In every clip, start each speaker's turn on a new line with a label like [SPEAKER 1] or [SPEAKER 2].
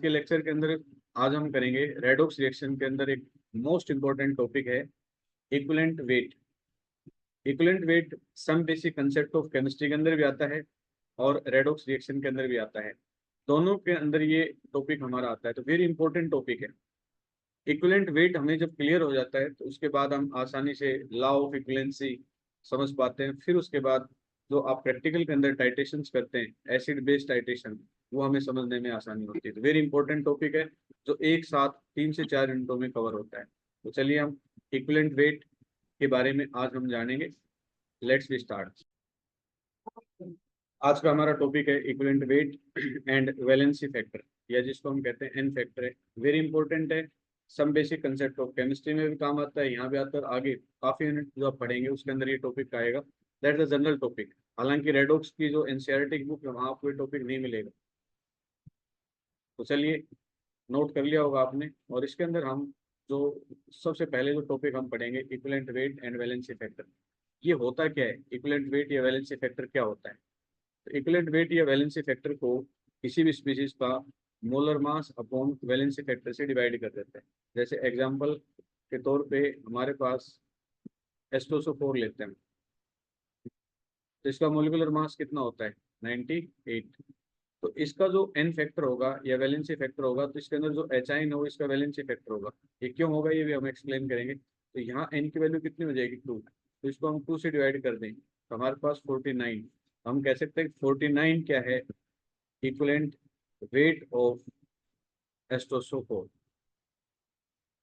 [SPEAKER 1] के लेक्चर के अंदर आज हम करेंगे रेडॉक्स रिएक्शन के अंदर एक मोस्ट इंपॉर्टेंट टॉपिक है equivalent weight. Equivalent weight some basic concept of chemistry के अंदर भी आता है और रेडॉक्स रिएक्शन के अंदर भी आता है। दोनों के अंदर ये टॉपिक हमारा आता है, तो वेरी इंपॉर्टेंट टॉपिक है। इक्विवेलेंट वेट हमें जब क्लियर हो जाता है तो उसके बाद हम आसानी से लॉ ऑफ इक्विवेलेंसी समझ पाते हैं। फिर उसके बाद जो आप प्रैक्टिकल के अंदर टाइट्रेशन करते हैं एसिड बेस्ड टाइट्रेशन, वो हमें समझने में आसानी होती है। तो वेरी इंपॉर्टेंट टॉपिक है जो एक साथ 3 से 4 मिनटों में कवर होता है। तो चलिए हम इक्विवेलेंट वेट के बारे में आज हम जानेंगे। Let's be start. आज का हमारा टॉपिक है equivalent weight and valency factor, या जिसको हम कहते हैं एन फैक्टर है। वेरी इंपॉर्टेंट है, some basic concept of chemistry में भी काम आता है, यहाँ पे आता है। आगे काफी यूनिट जो आप पढ़ेंगे उसके अंदर ये टॉपिक आएगा। That is general topic. हालांकि रेडॉक्स की जो एनसीईआरटी की बुक है वहाँ आपको ये टॉपिक नहीं मिलेगा। तो चलिए, नोट कर लिया होगा आपने। और इसके अंदर हम जो सबसे पहले जो टॉपिक हम पढ़ेंगे equivalent weight and valency factor. ये होता क्या है? इक्विवेलेंट वेट या वैलेंसी फैक्टर क्या होता है? तो इक्विवेलेंट वेट या वैलेंसी फैक्टर को किसी भी स्पीशीज का molar mass upon valency factor से डिवाइड कर देते हैं। जैसे एग्जांपल के तौर पे हमारे पास H2SO4 लेते हैं, तो इसका मोलिकुलर मास कितना होता है? 98। तो इसका जो एन फैक्टर होगा या वैलेंसी फैक्टर होगा, तो इसके अंदर जो एच आइन हो इसका वैलेंसी फैक्टर होगा। ये क्यों होगा ये भी हम एक्सप्लेन करेंगे। तो यहाँ एन की वैल्यू कितनी हो जाएगी? 2। तो इसको हम 2 से डिवाइड कर दें तो हमारे पास 49। हम कह सकते हैं 49 क्या है? इक्विवेलेंट वेट ऑफ एस्टोसो4।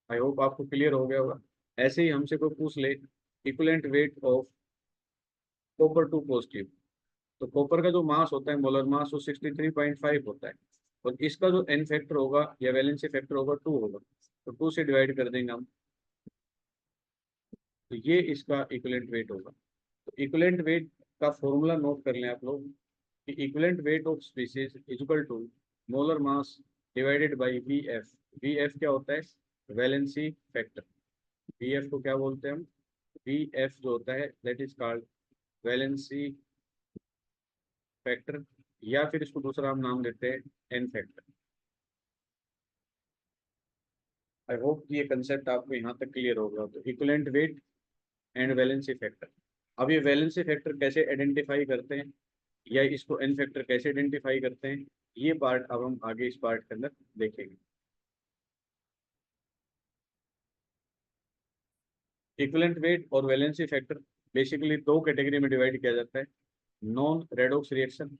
[SPEAKER 1] आई होप आपको क्लियर हो गया होगा। ऐसे ही हमसे कोई पूछ ले equivalent weight of copper 2 positive, तो कॉपर का जो मास होता है मोलर मास वो 63.5 होता है। और इसका जो एन फैक्टर होगा या वैलेंसी फैक्टर होगा 2 होगा। तो 2 से डिवाइड कर देंगे हम, तो ये इसका इक्विवेलेंट वेट होगा। तो इक्विवेलेंट वेट का फॉर्मूला नोट कर लें आप लोग कि equivalent weight of species is equal to molar mass divided by v f. V f क्या होता है? Valency factor. वी एफ को क्या बोलते हैं हम? वी एफ जो होता है that is called valency factor, या फिर इसको दूसरा हम नाम देते हैं एन फैक्टर। आई होप ये कंसेप्ट आपको यहाँ तक क्लियर होगा। तो equivalent weight and valency factor. अब ये वैलेंसी फैक्टर कैसे आइडेंटिफाई करते हैं या इसको एन फैक्टर कैसे आइडेंटिफाई करते हैं, ये पार्ट अब हम आगे इस पार्ट के अंदर देखेंगे। इक्विवेलेंट वेट और वैलेंसी फैक्टर बेसिकली 2 कैटेगरी में डिवाइड किया जाता है, non redox reaction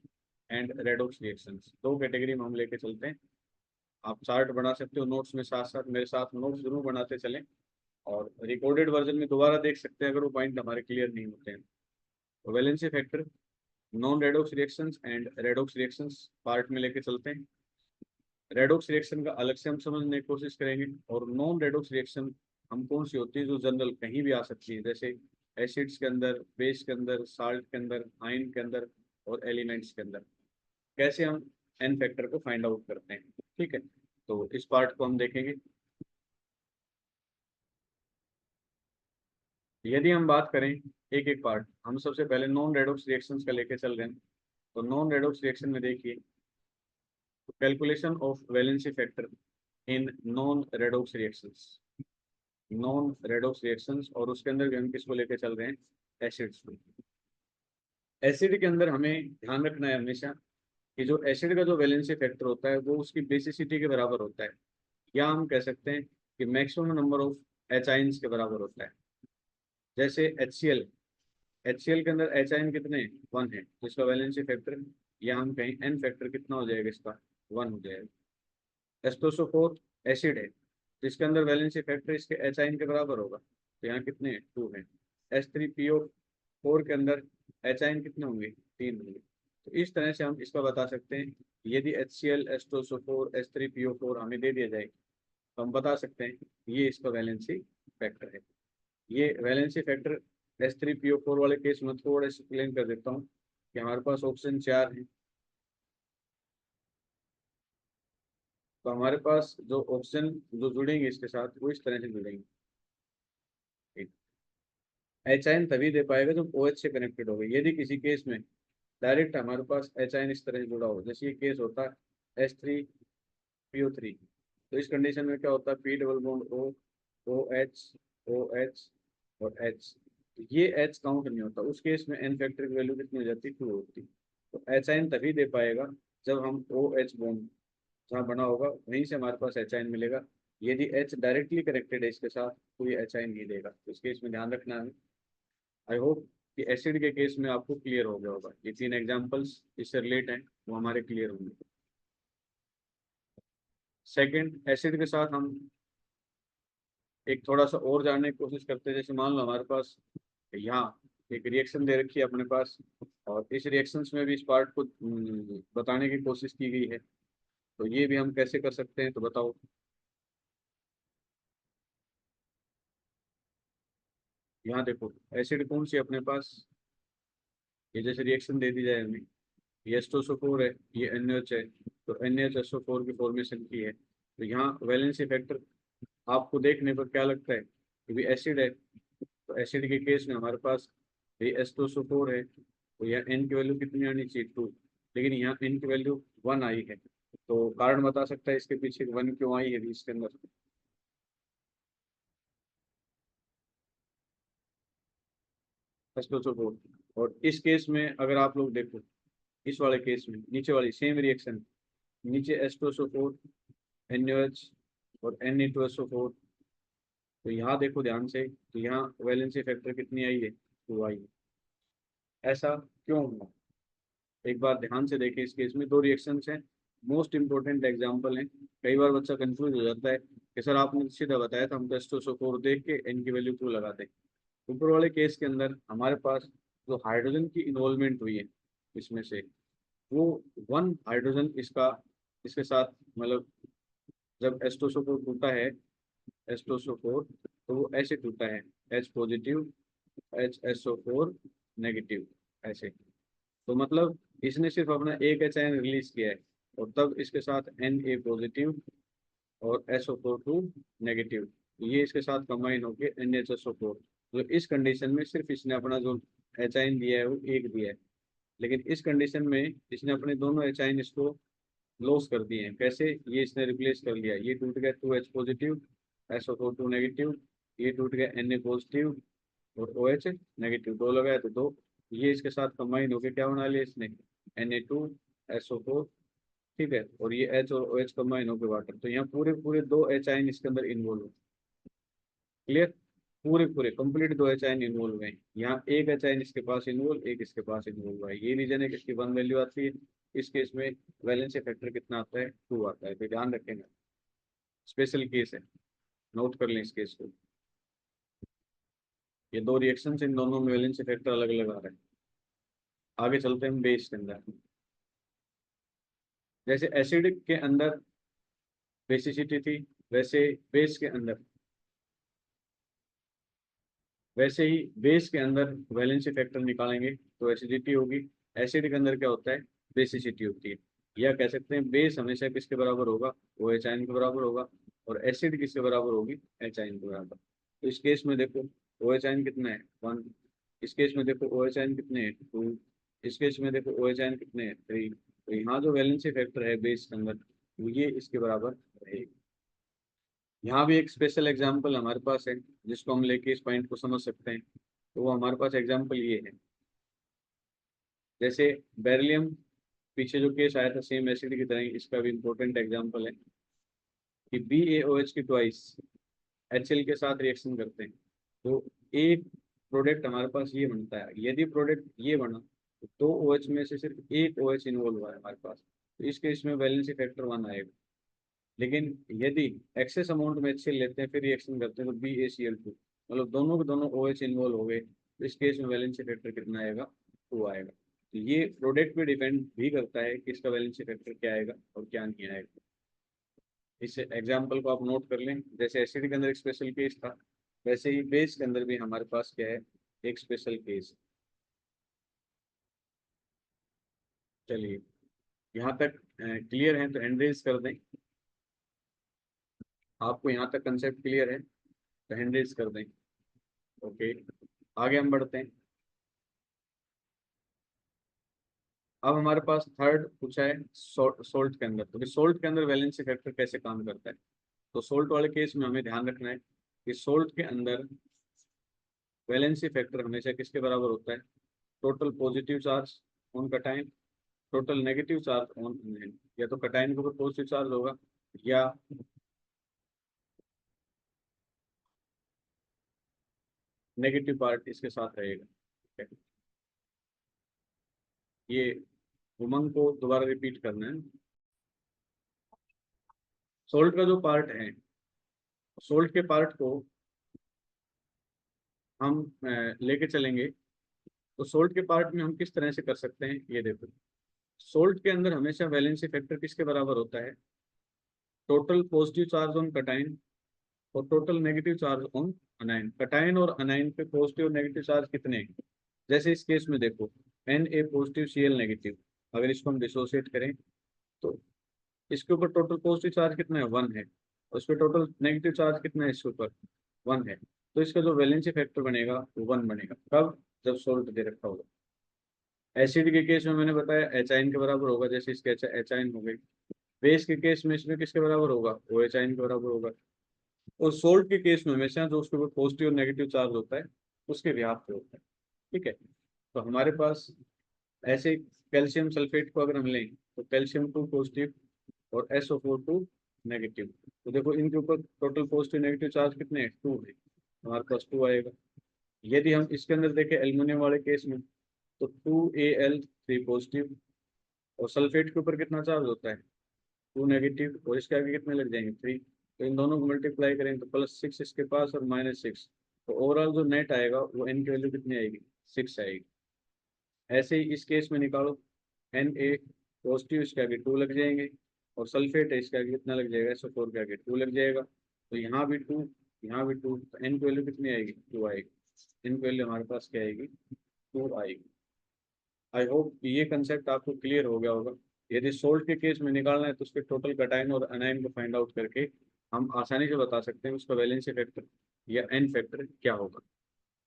[SPEAKER 1] and redox reactions. 2 category में हम लेके चलते हैं। आप चार्ट बना सकते हो नोट्स में, साथ साथ मेरे साथ नोट्स जरूर बनाते चलें, और रिकॉर्डेड वर्जन में दोबारा देख सकते हैं अगर वो पॉइंट हमारे क्लियर नहीं होते हैं। तो valency factor non redox reactions and redox reactions part में लेके चलते हैं। रेडॉक्स रिएक्शन का अलग से हम समझने की कोशिश करेंगे, और नॉन रेडॉक्स रिएक्शन हम कौन सी होती है जो जनरल कहीं भी आ सकती है, जैसे एसिड्स के अंदर, बेस के अंदर, साल्ट के अंदर, आयन के अंदर और एलिमेंट्स के अंदर। कैसे हम एन फैक्टर को फाइंड आउट करते हैं, ठीक है। तो इस पार्ट को हम देखेंगे। यदि हम बात करें एक एक पार्ट, हम सबसे पहले नॉन रेडॉक्स रिएक्शंस का लेके चल रहे हैं। तो नॉन रेडॉक्स रिएक्शन में देखिए, calculation of valency factor in non redox reactions. Non redox reactions, और उसके अंदर भी हम किसको लेके चल रहे हैं? एसिड्स को। एसिड के अंदर हमें ध्यान रखना है हमेशा कि जो एसिड का जो वैलेंसी फैक्टर होता है वो उसकी बेसिसिटी के बराबर होता है, या हम कह सकते हैं कि maximum number of H ions के बराबर होता है। जैसे HCl, HCl के अंदर एच आइन कितने? 1 है, तो इसका वैलेंसी फैक्टर या हम कहें एन फैक्टर कितना हो जाएगा? इसका 1 हो जाएगा। H2SO4 एसिड है, तो इसके अंदर वैलेंसी फैक्टर इसके एच आइन के बराबर होगा, तो यहाँ कितने हैं? 2 है। H3PO4 के अंदर एच आइन कितने होंगे? 3 होंगे। तो इस तरह से हम इसका बता सकते हैं। यदि HCl, H2SO4, H3PO4 हमें दे दिया जाए तो हम बता सकते हैं ये इसका वैलेंसी फैक्टर है। ये वैलेंसी फैक्टर H3PO4 वाले केस में थोड़ा एक्सप्लेन कर देता हूँ कि हमारे पास ऑक्सीजन 4 है। तो हमारे पास जो ऑक्सीजन जो जुड़ेंगे इसके साथ वो इस तरह से जुड़ेंगे। एच आइन तभी दे पाएगा जब OH से कनेक्टेड होगा। यदि किसी केस में डायरेक्ट हमारे पास एच आइन इस तरह से जुड़ा हो, जैसे ये केस होता है H3 PO3। तो इस कंडीशन में क्या होता है, P double bond O, OH, OH और H। ये H काउंट नहीं होता, उस केस में N फैक्टर की वैल्यू कितनी हो जाती है, 2 होती है। तो एच आइन तभी दे पाएगा जब हम OH बॉन्ड जहाँ बना होगा वहीं से हमारे पास एच आइन मिलेगा। यदि H डायरेक्टली कनेक्टेड है इसके साथ तो ये एच आइन नहीं देगा। तो इस केस में ध्यान रखना है। आई होप कि एसिड के केस में आपको क्लियर हो गया होगा। ये 3 एग्जांपल्स इससे रिलेट हैं, वो हमारे क्लियर होंगे। सेकंड, एसिड के साथ हम एक थोड़ा सा और जानने की कोशिश करते हैं। जैसे मान लो हमारे पास यहाँ एक रिएक्शन दे रखी है अपने पास, और इस रिएक्शंस में भी इस पार्ट को बताने की कोशिश की गई है। तो ये भी हम कैसे कर सकते हैं, तो बताओ। यहाँ देखो एसिड कौन सी है अपने पास, ये जैसे रिएक्शन दे दी जाए हमें, ये H2SO4 है, ये NaOH है। तो NaHSO4 की फॉर्मेशन की है। तो यहाँ वैलेंसी फैक्टर आपको देखने पर क्या लगता है कि भी एसिड है। तो एसिड के केस में हमारे पास ये H2SO4 है, तो यहाँ N की वैल्यू कितनी आनी चाहिए, 2। लेकिन यहाँ N की वैल्यू 1 आई है। तो कारण बता सकता है इसके पीछे 1 क्यों आई है इसके अंदर। H2SO4। और इस केस में अगर आप लोग देखो, इस वाले केस में नीचे वाली सेम रिएक्शन, नीचे H2SO4, NaOH और Na2SO4। तो यहाँ देखो ध्यान से, तो यहाँ वैलेंसी फैक्टर कितनी आई है, 2 आई है। ऐसा क्यों हुआ, एक बार ध्यान से देखें। इस केस में 2 रिएक्शंस हैं, मोस्ट इंपॉर्टेंट एग्जांपल हैं। कई बार बच्चा कंफ्यूज हो जाता है कि सर आपने सीधा बताया था, हम H2SO4 देख के N की वैल्यू 2 लगाते। ऊपर वाले केस के अंदर हमारे पास जो हाइड्रोजन की इन्वॉल्वमेंट हुई है इसमें से, वो 1 हाइड्रोजन इसका इसके साथ, मतलब जब H2SO4 टूटा है, H2SO4, तो वो ऐसे टूटा है, H पॉजिटिव, HSO4 नेगेटिव, ऐसे। तो मतलब इसने सिर्फ अपना एक एच आयन रिलीज किया है, और तब इसके साथ Na पॉजिटिव और SO4 नेगेटिव, ये इसके साथ कंबाइन होकर NaHSO4। तो इस कंडीशन में सिर्फ इसने अपना जो एच आयन दिया है वो एक दिया है। लेकिन इस कंडीशन में इसने अपने दोनों एच आयन इसको लॉस कर दिए हैं। कैसे, ये इसने रिप्लेस कर लिया, ये टूट गया 2H पॉजिटिव, SO4 नेगेटिव, ये टूट गया Na पॉजिटिव और OH नेगेटिव, 2 लगाया तो 2। ये इसके साथ कंबाइन होकर क्या बना लिया इसने, Na2SO4। ठीक है, और ये H और OH कंबाइन होकर वाटर। तो यहाँ पूरे पूरे 2 एच आयन इसके अंदर इन्वॉल्व हो। क्लियर, पूरे पूरे कंप्लीट 2 एच आयन इन्वॉल्व हैं। यहाँ एक एच आयन इसके पास इन्वॉल्व, एक इसके पास इन्वॉल्व है। ये रीजन है कि इसकी 1 वैल्यू आती है। इस केस में वैलेंसी फैक्टर कितना आता है, 2 आता है। तो ध्यान रखेंगे, स्पेशल केस है, नोट कर लें इस केस को। ये 2 रिएक्शन इन दोनों में वैलेंसी फैक्टर अलग अलग आ रहे हैं। आगे चलते हैं बेस के अंदर। जैसे एसिड के अंदर बेसिसिटी थी, वैसे बेस के अंदर, वैसे ही बेस के अंदर वैलेंसी फैक्टर निकालेंगे तो एसिडिटी होगी। एसिड के अंदर क्या होता है, बेसिसिटी होती है। या कह सकते हैं बेस हमेशा किसके बराबर होगा, ओ एच आयन के बराबर होगा। और एसिड किसके बराबर होगी, एच आयन के बराबर। तो इस केस में देखो ओ एच आयन कितना है, 1। इस केस में देखो ओ एच आयन कितने हैं, 2। इस केस में देखो ओ एच आयन कितने हैं, 3। तो यहाँ जो वैलेंसी फैक्टर है बेस के अंदर, वो ये इसके बराबर रहेगा। यहाँ भी एक स्पेशल एग्जाम्पल हमारे पास है जिसको हम लेके इस पॉइंट को समझ सकते हैं। तो वो हमारे पास एग्जाम्पल ये है। जैसे बेरिलियम, पीछे जो केस आया था सेम एसिड की तरह ही, इसका भी इम्पोर्टेंट एग्जाम्पल है कि BaOH की ट्वाइस HL के साथ रिएक्शन करते हैं। तो एक प्रोडक्ट हमारे पास ये बनता है। यदि प्रोडक्ट ये बना तो 2 OH में से सिर्फ एक OH इन्वॉल्व हुआ है हमारे पास, तो इस केस में वैलेंसी फैक्टर 1 आएगा। लेकिन यदि एक्सेस अमाउंट में HCl लेते हैं फिर रिएक्शन करते हैं तो BaCl2, मतलब दोनों के दोनों OH इन्वॉल्व हो गए, तो इस केस में वैलेंसी फैक्टर कितना आएगा, 2 आएगा। तो ये प्रोडक्ट पे डिपेंड भी करता है कि इसका वैलेंसी फैक्टर क्या आएगा और क्या नहीं आएगा। इस एग्जाम्पल को आप नोट कर लें। जैसे एसिड के अंदर एक स्पेशल केस था, वैसे ही बेस के अंदर भी हमारे पास क्या है, एक स्पेशल केस। चलिए, यहाँ तक क्लियर है तो हैंड रेज कर दें। आपको यहाँ तक कंसेप्ट क्लियर है तो हैंड रेज कर दें। ओके, आगे हम बढ़ते हैं। अब हमारे पास थर्ड पूछा है सोल्ट के अंदर, तो सोल्ट के अंदर वैलेंसी फैक्टर कैसे काम करता है। तो सोल्ट वाले केस में हमें ध्यान रखना है कि सोल्ट के अंदर वैलेंसी फैक्टर हमेशा किसके बराबर होता है, total positive charge on cation, total negative charge on anion. या तो कटायन के ऊपर पॉजिटिव चार्ज होगा या नेगेटिव पार्ट इसके साथ रहेगा। ठीक है? ये उमंग को दोबारा रिपीट करना है। सोल्ट का जो पार्ट है, सोल्ट के पार्ट को हम लेके चलेंगे। तो सोल्ट के पार्ट में हम किस तरह से कर सकते हैं, ये देखो। सोल्ट के अंदर हमेशा वैलेंसी फैक्टर किसके बराबर होता है, total positive charge on cation और total negative charge on anion. Cation और अनाइन पे पॉजिटिव और नेगेटिव चार्ज कितने हैं, जैसे इस केस में देखो Na पॉजिटिव Cl नेगेटिव, अगर इसको हम डिसोसिएट करें तो इसके ऊपर टोटल पॉजिटिव चार्ज कितना है, 1 है, और इस पर टोटल नेगेटिव चार्ज कितना है, इसके ऊपर 1 है। तो इसका जो वैलेंसी फैक्टर बनेगा वो 1 बनेगा। कब, जब सोल्ट दे रखा होगा। एसिड के केस में मैंने बताया एच आइन के बराबर होगा, जैसे इसके एच आइन हो गई। बेस के केस में इसमें किसके बराबर होगा, ओ एच आइन के बराबर होगा। और सोल्ट के केस में हमेशा जो उसके ऊपर पॉजिटिव और नेगेटिव चार्ज होता है उसके बिहाफ पे होता है। ठीक है, तो हमारे पास ऐसे कैल्शियम सल्फेट को अगर हम लें तो कैल्शियम 2 पॉजिटिव और SO4 2 नेगेटिव। तो देखो इनके ऊपर टोटल पॉजिटिव नेगेटिव चार्ज कितने हैं, 2 है, हमारे पास 2 आएगा। यदि हम इसके अंदर देखें एल्युमिनियम वाले केस में तो 2Al3 पॉजिटिव, और सल्फेट के ऊपर कितना चार्ज होता है, 2 नेगेटिव, और इसके आगे कितने लग जाएंगे, 3। तो इन दोनों को मल्टीप्लाई करें तो +6 इसके पास और -6, तो ओवरऑल जो नेट आएगा वो एन की वैल्यू कितनी आएगी, 6 आएगी। ऐसे ही इस केस में निकालो, Na पॉजिटिव इसके आगे 2 लग जाएंगे, और सल्फेट है इसके आगे कितना लग जाएगा, SO4 के आगे 2 लग जाएगा। तो यहाँ भी 2, यहाँ भी 2, तो एन की वैल्यू कितनी आएगी, 2 आएगी। एन की वैल्यू हमारे पास क्या आएगी, 2 आएगी। आई होप ये कंसेप्ट आपको क्लियर हो गया होगा। यदि सोल्ट के केस में निकालना है तो उसके टोटल कटायन और अनायन को फाइंड आउट करके हम आसानी से बता सकते हैं उसका वैलेंसी फैक्टर या एन फैक्टर क्या होगा।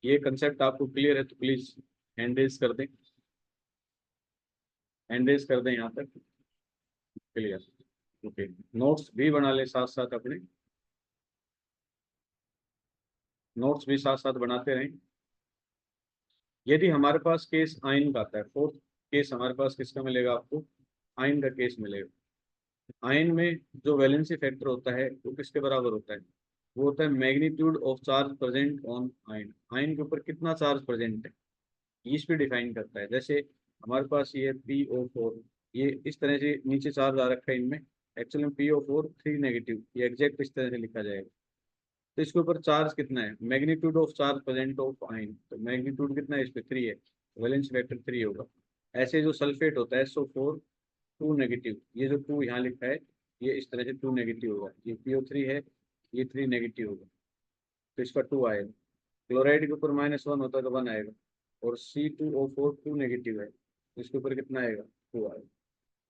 [SPEAKER 1] ये कंसेप्ट आपको क्लियर है तो प्लीज हैंड रेज कर दें, हैंड रेज कर दें यहाँ तक। Clear, okay. नोट्स भी बना ले साथ साथ अपने, नोट्स भी साथ साथ बनाते रहें। यदि हमारे पास केस आयन का आता है, फोर्थ केस हमारे पास किसका मिलेगा आपको, आयन का केस मिलेगा। आयन में जो वैलेंसी फैक्टर होता है वो किसके बराबर होता है, वो होता है magnitude of charge present on ion. Ion के ऊपर कितना चार्ज प्रेजेंट है, ये इस पे डिफाइन करता है। जैसे हमारे पास ये PO4, ये इस तरह से नीचे चार्ज आ रखा है इनमें, एक्चुअली में PO4 3 नेगेटिव, ये एग्जैक्ट इस तरह से लिखा जाएगा। तो इसके ऊपर चार्ज कितना है, magnitude of charge present of ion, तो मैग्नीट्यूड कितना है इस पे, 3 है, वैलेंस फैक्टर 3 होगा। ऐसे जो सल्फेट होता है SO4 2 नेगेटिव, ये जो 2 यहाँ लिखा है ये इस तरह से 2 नेगेटिव होगा, ये PO3 है, ये 3 नेगेटिव होगा, तो इसका 2 आएगा। क्लोराइड के ऊपर -1 होता है तो 1 आएगा, और C2O4 2 नेगेटिव है, तो इसके ऊपर कितना आएगा, 2 आएगा।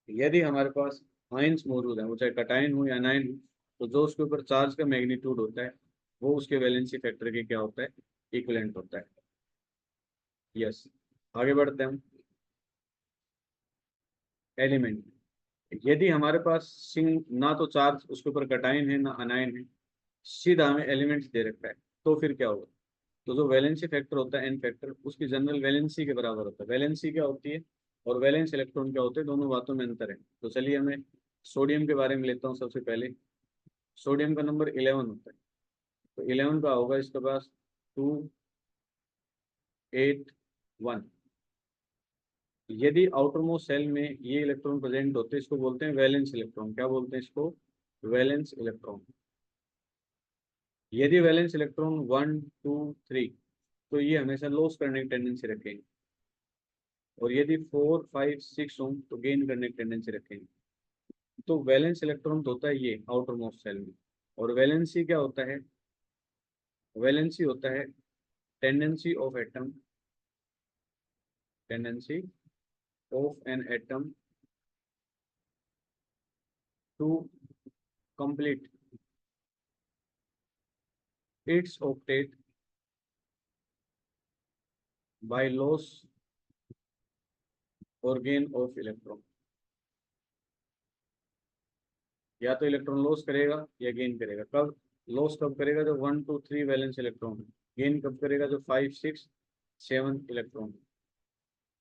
[SPEAKER 1] यदि हमारे पास आयंस मौजूद है, वो चाहे कटायन हो या अनायन हो, तो जो उसके ऊपर चार्ज का मैग्नीट्यूड होता है वो उसके वैलेंसी फैक्टर के क्या होता है, इक्विवेलेंट होता है। यस, आगे बढ़ते हैं हम। एलिमेंट, यदि हमारे पास सिंग ना तो चार्ज उसके ऊपर कटायन है ना अनायन है, सीधा हमें एलिमेंट्स दे रखा है, तो फिर क्या होगा, तो जो वैलेंसी फैक्टर होता है एन फैक्टर, उसकी जनरल वैलेंसी के बराबर होता है। वैलेंसी क्या होती है और वैलेंस इलेक्ट्रॉन क्या होते हैं, दोनों बातों में अंतर है। तो चलिए मैं सोडियम के बारे में लेता हूँ सबसे पहले। सोडियम का नंबर 11 होता है, तो 11 का होगा इसके पास 281। यदि आउटर मोस्ट सेल में ये इलेक्ट्रॉन प्रेजेंट होते हैं, इसको बोलते हैं वैलेंस इलेक्ट्रॉन। क्या बोलते हैं इसको, वैलेंस इलेक्ट्रॉन। यदि वैलेंस इलेक्ट्रॉन 1 2 3, तो ये हमेशा लॉस करने की टेंडेंसी रखेंगे, और यदि 4 5 6 हो तो गेन करने की टेंडेंसी रखेंगे। तो वैलेंस इलेक्ट्रॉन तो होता है ये आउटर मोस्ट सेल में, और वैलेंसी क्या होता है, वैलेंसी होता है tendency of atom, tendency of an atom to complete its octet by loss और गेन ऑफ इलेक्ट्रॉन। या तो इलेक्ट्रॉन लॉस करेगा या गेन करेगा। कब लॉस कब करेगा? जब 1 2 3 वैलेंस इलेक्ट्रॉन। गेन कब करेगा? जो 5 6 7 इलेक्ट्रॉन।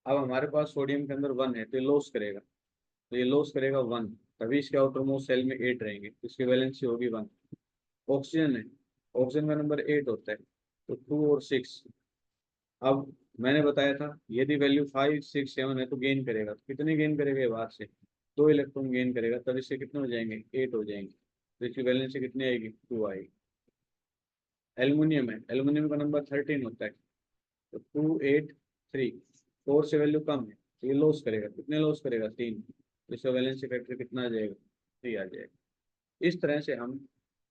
[SPEAKER 1] अब हमारे पास सोडियम के अंदर 1 है तो ये लॉस करेगा, तो ये लॉस करेगा 1, तभी इसके आउटर मोस्ट सेल में 8 रहेंगे, तो इसकी वैलेंसी होगी 1। ऑक्सीजन है, ऑक्सीजन का नंबर 8 होता है, तो 2 और 6। अब मैंने बताया था यदि वैल्यू 5 6 7 है तो गेन करेगा, तो कितने गेन करेगा? ये बाहर से 2 इलेक्ट्रॉन गेन करेगा, तब इससे कितने हो जाएंगे? 8 हो जाएंगे, तो इसकी वैलेंसी कितनी आएगी? 2 आएगी। एल्यूमिनियम है, एल्यूमिनियम का नंबर 13 होता है, तो 2 8 3। 4 से वैल्यू कम है तो ये लॉस करेगा, कितने लॉस करेगा? 3, तो इसका वैलेंसी फैक्टर कितना आ जाएगा? 3 आ जाएगा। इस तरह से हम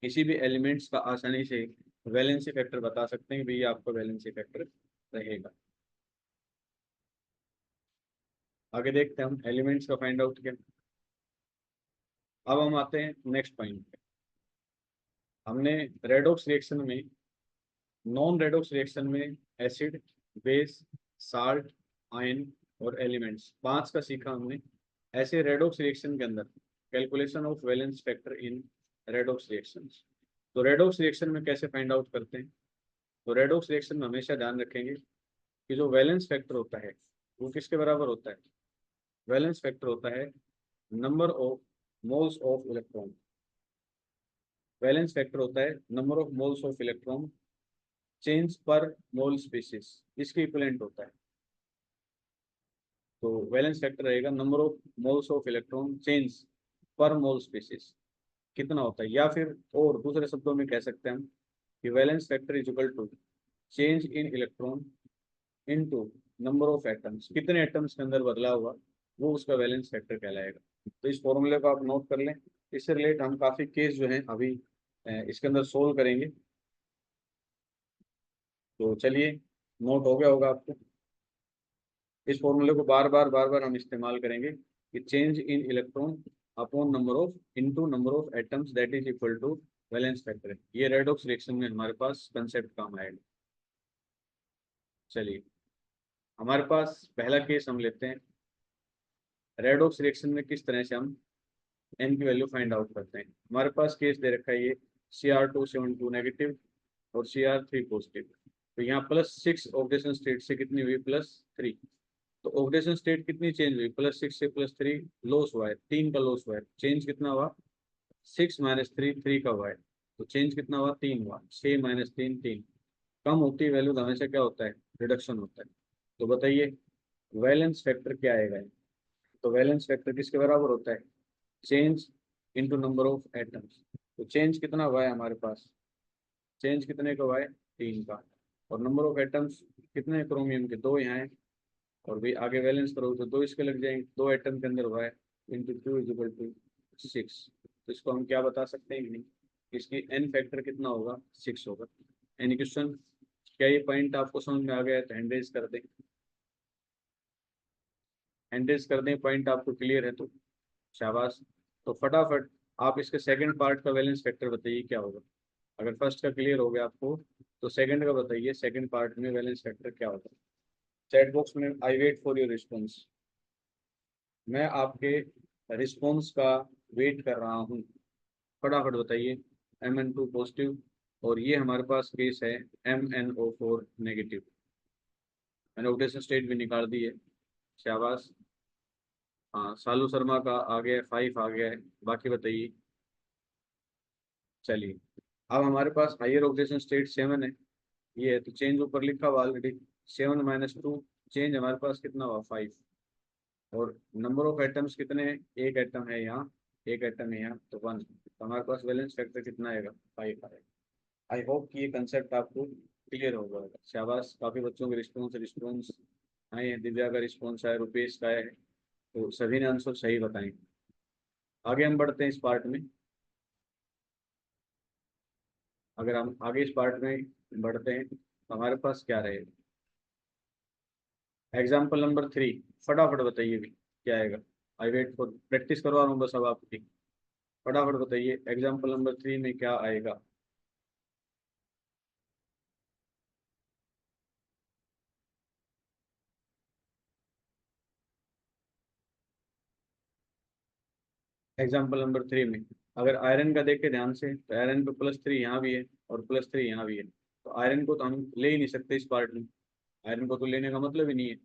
[SPEAKER 1] किसी भी एलिमेंट्स का आसानी से वैलेंसी फैक्टर बता सकते हैं कि भैया आपका वैलेंसी फैक्टर रहेगा। आगे देखते हैं हम एलिमेंट्स का फाइंड आउट किया। अब हम आते हैं नेक्स्ट पॉइंट पे। हमने रेडॉक्स रिएक्शन में, नॉन रेडॉक्स रिएक्शन में एसिड, बेस, साल्ट, आयन और एलिमेंट्स 5 का सीखा हमने। ऐसे रेडॉक्स रिएक्शन के अंदर calculation of valence factor in redox reactions. तो रेडॉक्स रिएक्शन में कैसे फाइंड आउट करते हैं? तो रेडॉक्स रिएक्शन में हमेशा ध्यान रखेंगे कि जो वैलेंस फैक्टर होता है वो किसके बराबर होता है? वैलेंस फैक्टर होता है number of moles of electron. Valence factor होता है number of moles of electron change पर मोल स्पीसीज, इसके इक्विवेलेंट होता है। तो वैलेंस फैक्टर रहेगा number of moles of electron change पर मोल स्पीसीज, कितना होता है। या फिर और दूसरे शब्दों में कह सकते हैं हम कि valence factor is equal to change in electron into number of atoms, कितने एटम्स के अंदर बदला हुआ, वो उसका वैलेंस फैक्टर कहलाएगा। तो इस फॉर्मूले को आप नोट कर लें। इससे रिलेट हम काफी केस जो हैं अभी इसके अंदर सोल्व करेंगे। तो चलिए, नोट हो गया होगा आपको। इस फॉर्मूले को बार बार हम इस्तेमाल करेंगे कि change in electron upon number of into number of atoms that is equal to valence factor. ये रेडॉक्स रिएक्शन में हमारे पास कंसेप्ट काम आएगा। चलिए, हमारे पास पहला केस हम लेते हैं। रेडॉक्स रिएक्शन में किस तरह से हम एन की वैल्यू फाइंड आउट करते हैं। हमारे पास केस दे रखा है ये Cr272 नेगेटिव और Cr3 पॉजिटिव। तो यहाँ +6 ऑक्सीडेशन स्टेट से कितनी हुई? +3। तो ऑक्सीडेशन स्टेट कितनी चेंज हुई? +6 से +3 लॉस हुआ है, 3 का लॉस हुआ है। चेंज कितना हुआ? 6 - 3 3 का हुआ है, तो चेंज कितना हुआ? 3 हुआ। 6 - 3 3। कम होती है वैल्यू तो हमेशा क्या होता है? रिडक्शन होता है। तो बताइए वैलेंस फैक्टर क्या आएगा? तो वैलेंस फैक्टर किसके बराबर होता है? Change into number of atoms. तो चेंज कितना हुआ है हमारे पास? चेंज कितने का हुआ है? 3 का। और नंबर ऑफ एटम्स कितने हैं? क्रोमियम के 2 यहाँ है, और भी आगे बैलेंस करो तो 2 इसके लग जाएंगे, 2 एटम के अंदर हुआ है। Into 2 is equal to 6। तो इसको हम क्या बता सकते हैं कि नहीं, इसकी एन फैक्टर कितना होगा? 6 होगा। Any question? क्या ये पॉइंट आपको समझ में आ गया है? तो हैंड रेज कर दें, हैंड रेज कर दें, पॉइंट आपको क्लियर है तो शाबाश। तो फटाफट आप इसके सेकंड पार्ट का बैलेंस फैक्टर बताइए क्या होगा। अगर फर्स्ट का क्लियर हो गया आपको तो सेकंड का बताइए, सेकंड पार्ट में बैलेंस फैक्टर क्या होगा। चैट बॉक्स में I wait for your response. मैं आपके रिस्पॉन्स का वेट कर रहा हूँ, फटाफट बताइए। Mn2 पॉजिटिव, और ये हमारे पास केस है MnO4 नेगेटिव। मैंने ऑक्सीडेशन स्टेट भी निकाल दी है, शाबाश। हाँ, सालू शर्मा का आ गया है, 5 आ गया है। बाकी बताइए। चलिए, अब हमारे पास हायर ऑक्सीडेशन स्टेट 7 है, ये है, तो चेंज ऊपर लिखा हुआ ऑलरेडी। 7 - 2 चेंज हमारे पास कितना हुआ? 5। और नंबर ऑफ एटम्स कितने हैं? एक एटम है यहाँ, एक एटम है यहाँ, तो 1। तो हमारे पास वैलेंस फैक्टर कितना आएगा? 5 आएगा। आई होप कि ये कंसेप्ट आपको क्लियर हो गया होगा। शाबाश, काफ़ी बच्चों के रिस्पॉन्स रिस्पॉन्स आए हैं। दिव्या का रिस्पॉन्स है, रुपेश का है, तो सभी ने आंसर सही बताए। आगे हम बढ़ते हैं इस पार्ट में। अगर हम आगे इस पार्ट में बढ़ते हैं तो हमारे पास क्या रहेगा? एग्जाम्पल नंबर 3, फटाफट बताइए भी क्या आएगा। आई वेट फॉर, प्रैक्टिस करवा रहा हूँ बस अब आपकी। फटाफट बताइए एग्जाम्पल नंबर 3 में क्या आएगा। एग्जाम्पल नंबर 3 में अगर आयरन का देखे ध्यान से, तो आयरन पे +3 यहाँ भी है और +3 यहाँ भी है, तो आयरन को तो हम ले ही नहीं सकते इस पार्ट में, आयरन को तो लेने का मतलब ही नहीं है।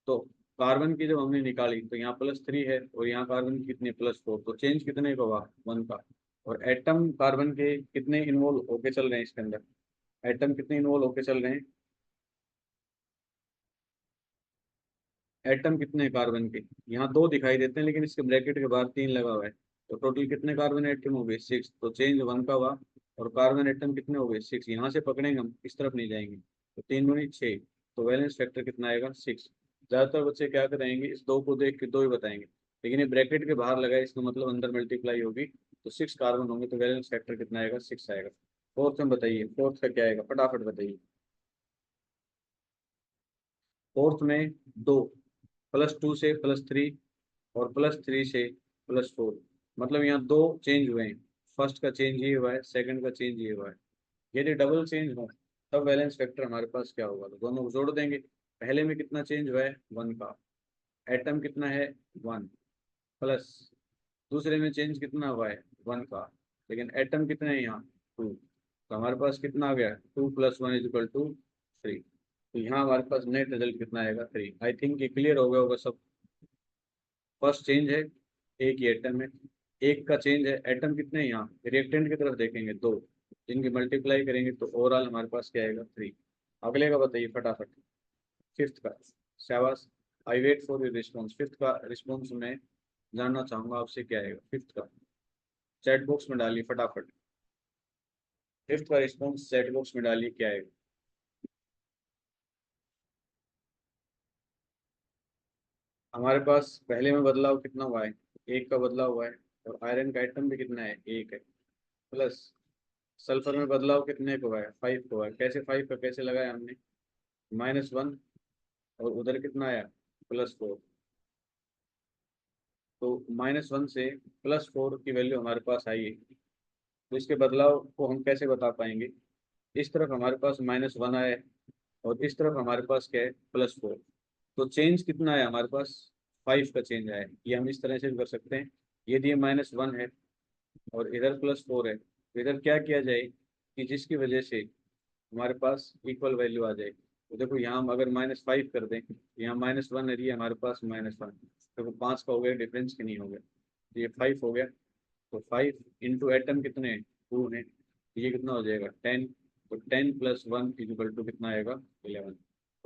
[SPEAKER 1] तो कार्बन की जब हमने निकाली तो यहाँ +3 है और यहाँ कार्बन की कितनी +4, तो चेंज कितने का हुआ, 1 का। और एटम कार्बन के कितने इन्वॉल्व होके चल रहे हैं इसके अंदर, एटम कितने इन्वॉल्व होके चल रहे हैं, एटम कितने कार्बन के, यहाँ 2 दिखाई देते हैं लेकिन इसके ब्रैकेट के बाहर 3 लगा हुआ है, तो टोटल कितने कार्बन एटम हो गए, 6, तो चेंज 1 का हुआ। और कार्बन एटम कितने हो गए, 6, यहाँ से पकड़ेंगे हम, इस तरफ नहीं जाएंगे, तो 3 दूनी 6, तो वैलेंस फैक्टर कितना आएगा, 6। ज्यादातर बच्चे क्या करेंगे, इस 2 को देख के 2 ही बताएंगे, लेकिन ये ब्रैकेट के बाहर लगा है, इसका मतलब अंदर मल्टीप्लाई होगी, तो 6 कार्बन होंगे, तो वैलेंस फैक्टर कितना आएगा, 6 आएगा। फोर्थ में बताइए, फोर्थ का क्या आएगा, फटाफट बताइए। फोर्थ में 2, +2 से +3 और +3 से +4, मतलब यहाँ 2 चेंज हुए हैं, फर्स्ट का चेंज ये हुआ है, सेकंड का चेंज ये हुआ है। यदि डबल चेंज हो तब बैलेंस फैक्टर हमारे पास क्या होगा, तो दोनों को जोड़ देंगे। पहले में कितना चेंज हुआ है, 1 का, एटम कितना है, 1, प्लस दूसरे में चेंज कितना हुआ है, 1 का, लेकिन एटम कितने हैं यहाँ, 2, तो हमारे पास कितना आ गया, 2 + 1 = 3, तो यहाँ हमारे पास नेट रिजल्ट कितना आएगा, 3। आई थिंक ये क्लियर हो गया होगा सब। फर्स्ट चेंज है, एक ही एटम है, एक का चेंज है, एटम कितने हैं यहाँ, रिएक्टेंट की तरफ देखेंगे 2, जिनकी मल्टीप्लाई करेंगे तो ओवरऑल हमारे पास क्या आएगा, 3। अगले का बताइए फटाफट, फिफ्थ का। शाबाश, I wait for your response, fifth का रिस्पॉन्स मैं जानना चाहूंगा आपसे, क्या आएगा फिफ्थ का, चैट बॉक्स में डालिए फटाफट, फिफ्थ का रिस्पॉन्स चैट बॉक्स में डालिए, क्या आएगा। हमारे पास पहले में बदलाव कितना हुआ है, एक का बदलाव हुआ है, और आयरन का आइटम भी कितना है, एक है, प्लस सल्फर में बदलाव कितने को हुआ है, 5 को हुआ है, कैसे 5 का कैसे लगाया हमने, -1, और उधर कितना आया, +4, तो -1 से +4 की वैल्यू हमारे पास आई है, तो इसके बदलाव को हम कैसे बता पाएंगे, इस तरफ हमारे पास -1 आया है और इस तरफ हमारे पास क्या है, +4, तो चेंज कितना है हमारे पास, 5 का चेंज आया है। ये हम इस तरह से भी कर सकते हैं, यदि ये -1 है और इधर +4 है, तो इधर क्या किया जाए कि जिसकी वजह से हमारे पास इक्वल वैल्यू आ जाए, तो देखो यहाँ हम अगर -5 कर दें, यहाँ -1 है, हमारे पास -1, देखो 5 का हो गया डिफरेंस कि नहीं हो गया, तो ये 5 हो गया, तो 5 इंटू एटम कितने हैं, 2 है, तो ये कितना हो जाएगा, 10, तो 10 + 1 = कितना आएगा, 11।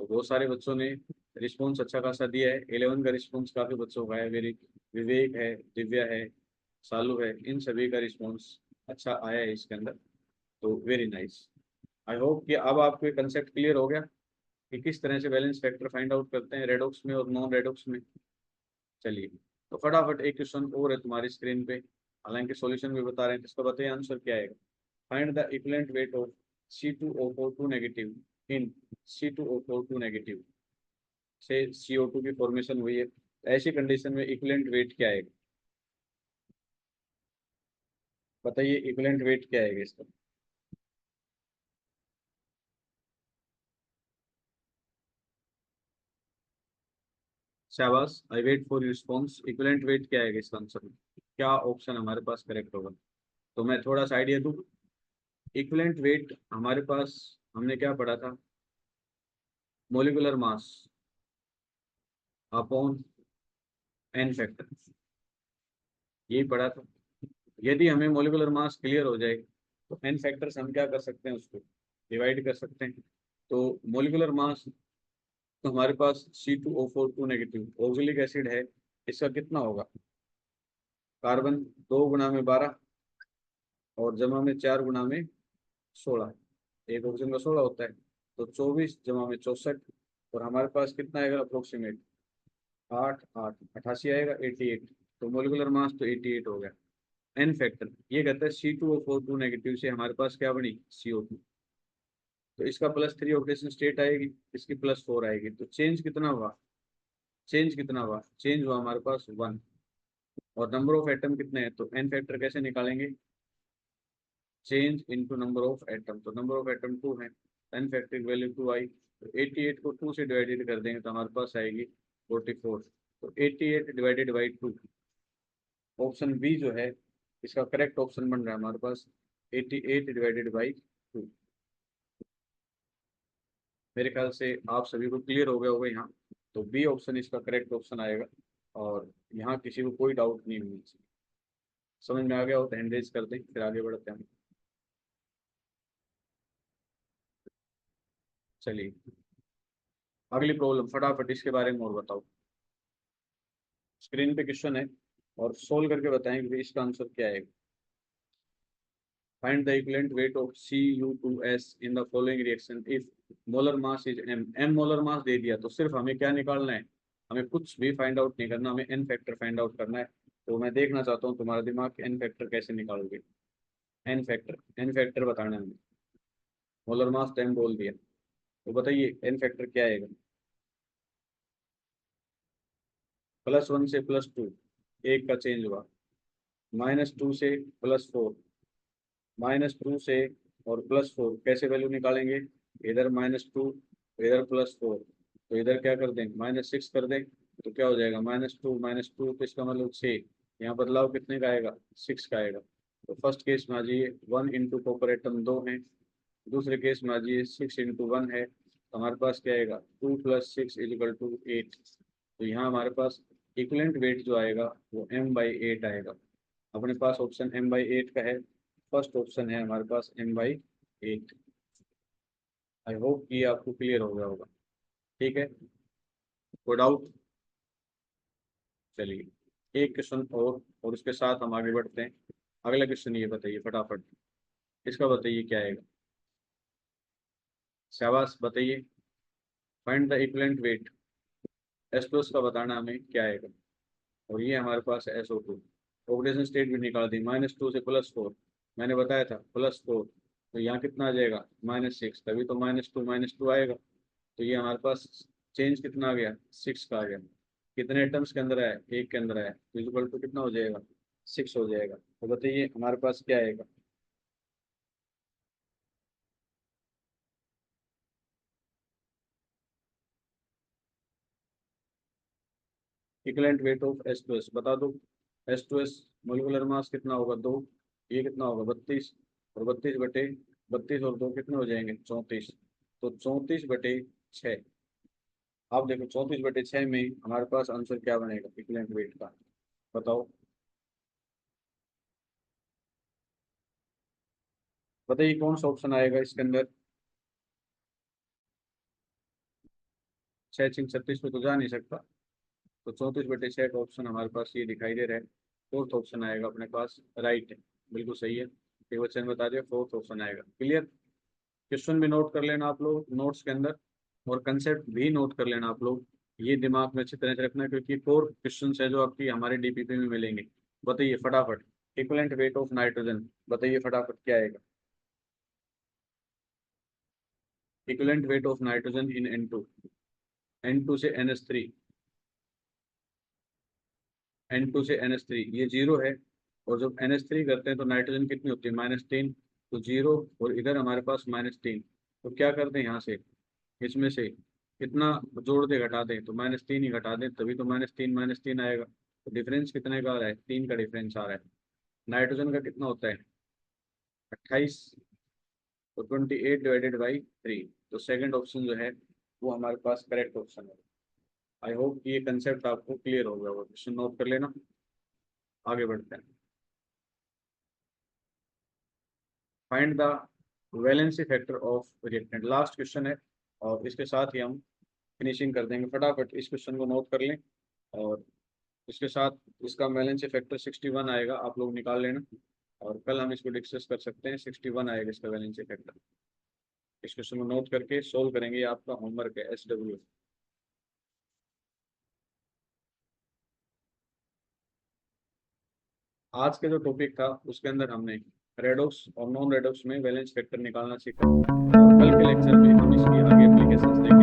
[SPEAKER 1] तो बहुत सारे बच्चों ने रिस्पॉन्स अच्छा खासा दिया है, 11 का रिस्पॉन्स काफ़ी बच्चों का है, मेरी विवेक है, दिव्या है, सालू है, इन सभी का रिस्पॉन्स अच्छा आया है इसके अंदर, तो वेरी नाइस। आई होप कि अब आपको ये कंसेप्ट क्लियर हो गया कि किस तरह से बैलेंस फैक्टर फाइंड आउट करते हैं रेडॉक्स में और नॉन रेडॉक्स में। चलिए, तो फटाफट एक क्वेश्चन और है तुम्हारी स्क्रीन पे, हालांकि सॉल्यूशन भी बता रहे हैं, इसका बताइए आंसर क्या आएगा। Find the equivalent weight of C2O4 negative in C2O4 negative से CO2 की फॉर्मेशन हुई है, ऐसी कंडीशन में इक्विवेलेंट वेट क्या आएगा, बताइए इक्विवेलेंट वेट क्या आएगा इसका। शाबाश, I wait for response, equivalent weight क्या आएगा इसका आंसर में, क्या ऑप्शन हमारे पास करेक्ट होगा, तो मैं थोड़ा सा आइडिया दूँ। इक्विवेलेंट वेट हमारे पास, हमने क्या पढ़ा था, molecular mass upon n factor, यही पढ़ा था। यदि हमें मोलिकुलर मास क्लियर हो जाए तो एन फैक्टर से हम क्या कर सकते हैं, उसको डिवाइड कर सकते हैं। तो मोलिकुलर मास, तो हमारे पास C2O4 नेगेटिव ऑक्जेलिक एसिड है, इसका कितना होगा, कार्बन 2 × 12 और जमा में 4 × 16, एक ऑक्सीजन का 16 होता है, तो 24 जमा में 64, और हमारे पास कितना आएगा अप्रोक्सीमेट, 8 8 88 आएगा, 88, तो मोलिकुलर मास तो 88 हो गया। एन फैक्टर ये कहता है C2O4 नेगेटिव से हमारे पास क्या बनी, CO2, तो इसका +3 ऑक्सीडेशन स्टेट आएगी, इसकी +4 आएगी, तो चेंज कितना हुआ, चेंज कितना हुआ, चेंज हुआ हमारे पास 1, और नंबर ऑफ एटम कितने हैं, तो एन फैक्टर कैसे निकालेंगे, change into number of atom, तो नंबर ऑफ एटम 2 है, एन फैक्टर की वैल्यू 2 आई, तो 88 को 2 से डिवाइडेड कर देंगे तो हमारे पास आएगी 44, तो 88 ÷ 2, ऑप्शन बी जो है इसका करेक्ट ऑप्शन बन रहा है हमारे पास 88 डिवाइडेड बाई 2। मेरे ख्याल से आप सभी को क्लियर हो गया होगा यहाँ। तो बी ऑप्शन इसका करेक्ट ऑप्शन आएगा और यहाँ किसी को कोई डाउट नहीं होनी चाहिए। समझ में आ गया हो तो हैंड रेज कर दें, फिर आगे बढ़ते हैं। चलिए अगली प्रॉब्लम फटाफट इसके बारे में और बताओ। स्क्रीन पे क्वेश्चन है और सोल्व करके बताएं कि इसका आंसर क्या है। Find the equivalent weight of Cu2S in the following reaction if molar mass is m। m molar mass दे दिया तो सिर्फ हमें क्या निकालना है, हमें कुछ भी फाइंड आउट नहीं करना, हमें n फैक्टर फाइंड आउट करना है। तो मैं देखना चाहता हूँ तुम्हारा दिमाग n फैक्टर कैसे निकालोगे। n फैक्टर बताना है हमें। मोलर मास तो m बोल दिया, तो बताइए n फैक्टर क्या आएगा। +1 से +2 एक का चेंज हुआ, -2 से +4, -2 से और +4 कैसे वैल्यू निकालेंगे, इधर -2 इधर +4, तो इधर क्या कर दें -6 कर दें, तो क्या हो जाएगा -2 तो इसका मतलब 6। यहाँ बदलाव कितने का आएगा 6 का आएगा। तो फर्स्ट केस में आ जाइए 1 इंटू कॉपर एटम 2 है, दूसरे केस में आ जाइए 6 इंटू 1 है, तो हमारे पास क्या आएगा 2 + 6 = 8। तो यहाँ हमारे पास इक्विवेलेंट वेट जो आएगा वो m/8 आएगा। अपने पास ऑप्शन m/8 का है, फर्स्ट ऑप्शन है हमारे पास m/8। आई होप कि आपको क्लियर हो गया होगा। ठीक है, कोई डाउट। चलिए एक क्वेश्चन और उसके साथ हम आगे बढ़ते हैं। अगला क्वेश्चन ये बताइए फटाफट, इसका बताइए क्या आएगा। शाबाश बताइए। Find the equivalent wait H+ का बताना हमें क्या आएगा। और ये हमारे पास है SO2। ऑक्सीडेशन स्टेट भी निकाल दी, -2 से +4, मैंने बताया था +4, तो यहाँ कितना आ जाएगा -6, तभी तो -2 आएगा। तो ये हमारे पास चेंज कितना आ गया 6 का आ गया। कितने एटम्स के अंदर आया, एक के अंदर आया, तो इक्वल टू कितना हो जाएगा 6 हो जाएगा। तो बताइए हमारे पास क्या आएगा। इक्विवेलेंट वेट ऑफ H+, बता दो। H2S मोलिकुलर मास कितना होगा 2, ये कितना होगा 32, और 32 और 2 कितने हो जाएंगे 34। तो 34/6। आप देखो 34/6 में हमारे पास आंसर क्या बनेगा इक्विवेलेंट वेट का, बताओ। बताइए कौन सा ऑप्शन आएगा इसके अंदर। 6×36 पे तो जा नहीं सकता, तो 34/6 का ऑप्शन हमारे पास ये दिखाई दे रहा है। फोर्थ ऑप्शन आएगा अपने पास, राइट है, बिल्कुल सही है। एक बच्चे ने बता दिया फोर्थ ऑप्शन आएगा। क्लियर। क्वेश्चन भी नोट कर लेना आप लोग नोट्स के अंदर, और कंसेप्ट भी नोट कर लेना आप लोग। ये दिमाग में अच्छी तरह से रखना है, क्योंकि 4 क्वेश्चन है जो आपकी हमारे डीपीपी में मिलेंगे। बताइए फटाफट, इक्विवेलेंट वेट ऑफ नाइट्रोजन बताइए फटाफट क्या आएगा। Equivalent weight of nitrogen in N2, N2 से NH3, N2 से NH3 ये 0 है। और जब NH3 करते हैं तो नाइट्रोजन कितनी होती है -3, तो 0, और इधर हमारे पास -3। तो क्या करते हैं यहाँ से, इसमें से कितना जोड़ दे घटा दें, तो -3 ही घटा दें, तभी तो -3 आएगा। तो डिफरेंस कितने का आ रहा है 3 का डिफरेंस आ रहा है। नाइट्रोजन का कितना होता है 28, तो 28/3। तो सेकंड ऑप्शन जो है वो हमारे पास करेक्ट ऑप्शन है। आई होप ये कंसेप्ट आपको क्लियर हो गया होगा। क्वेश्चन नोट कर लेना, आगे बढ़ते हैं। Find the valency factor of reactant, last question है, और इसके साथ ही हम फिनिशिंग कर देंगे। फटाफट इस क्वेश्चन को नोट कर लें, और इसके साथ इसका वैलेंसी फैक्टर 61 आएगा, आप लोग निकाल लेना, और कल हम इसको डिस्कस कर सकते हैं। 61 आएगा इसका वैलेंसी फैक्टर। इस क्वेश्चन को नोट करके सोल्व करेंगे, ये आपका होमवर्क है SW। आज के जो टॉपिक था उसके अंदर हमने रेडॉक्स और नॉन रेडॉक्स में वैलेंस फैक्टर निकालना सीखा, और कल के लेक्चर में हम इसकी आगे एप्लीकेशंस देखेंगे।